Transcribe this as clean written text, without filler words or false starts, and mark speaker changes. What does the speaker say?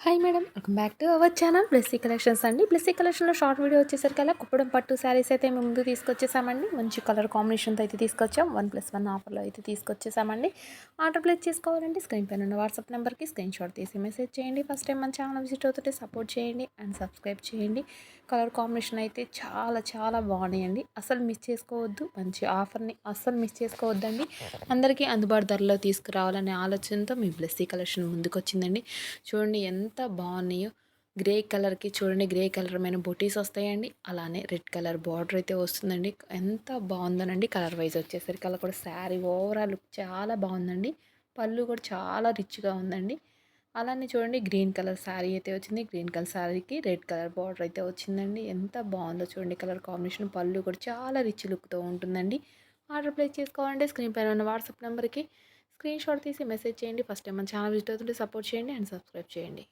Speaker 1: Hi madam, welcome back to our channel Blessy collections అండి. బ్లెస్సీ కలెక్షన్లో short video వచ్చేసరికల్లా కుప్పడం పట్టు శారీస్ అయితే మేము ముందు తీసుకొచ్చేసామండి. మంచి కలర్ కాంబినేషన్తో అయితే తీసుకొచ్చాం. 1+1 ఆఫర్లో అయితే తీసుకొచ్చేసామండి. ఆర్డర్ ప్లేస్ చేసుకోవాలంటే స్క్రీన్ పైన ఉన్న వాట్సాప్ నెంబర్కి స్క్రీన్ షాట్ తీసి మెసేజ్ చేయండి. ఫస్ట్ టైం మన ఛానల్ విజిట్ అవుతుంటే సపోర్ట్ చేయండి అండ్ సబ్స్క్రైబ్ చేయండి. కలర్ కాంబినేషన్ అయితే చాలా చాలా బాగున్నాయండి. అసలు మిస్ చేసుకోవద్దు. మంచి ఆఫర్ని అస్సలు మిస్ చేసుకోవద్దండి. అందరికీ అందుబాటు ధరలో తీసుకురావాలనే ఆలోచనతో మీ బ్లెస్సీ కలెక్షన్ ముందుకు వచ్చిందండి. చూడండి ఎంత బాగున్నాయో. గ్రే కలర్కి చూడండి, గ్రే కలర్ మీద బొటీస్ వస్తాయండి. అలానే రెడ్ కలర్ బార్డర్ అయితే వస్తుందండి. ఎంత బాగుందోనండి. కలర్ వైజ్ వచ్చేసరికి అలా కూడా శారీ ఓవరాల్ లుక్ చాలా బాగుందండి. పళ్ళు కూడా చాలా రిచ్గా ఉందండి. అలానే చూడండి, గ్రీన్ కలర్ శారీ అయితే వచ్చింది. గ్రీన్ కలర్ శారీకి రెడ్ కలర్ బార్డర్ అయితే వచ్చిందండి. ఎంత బాగుందో చూడండి. కలర్ కాంబినేషన్ పళ్ళు కూడా చాలా రిచ్ లుక్తో ఉంటుందండి. ఆర్డర్ ప్లేస్ చేసుకోవాలంటే స్క్రీన్ పైన ఉన్న వాట్సాప్ నెంబర్కి స్క్రీన్ షాట్ తీసి మెసేజ్ చేయండి. ఫస్ట్ టైం మన ఛానల్ విజిట్ అవుతుంటే సపోర్ట్ చేయండి అండ్ సబ్స్క్రైబ్ చేయండి.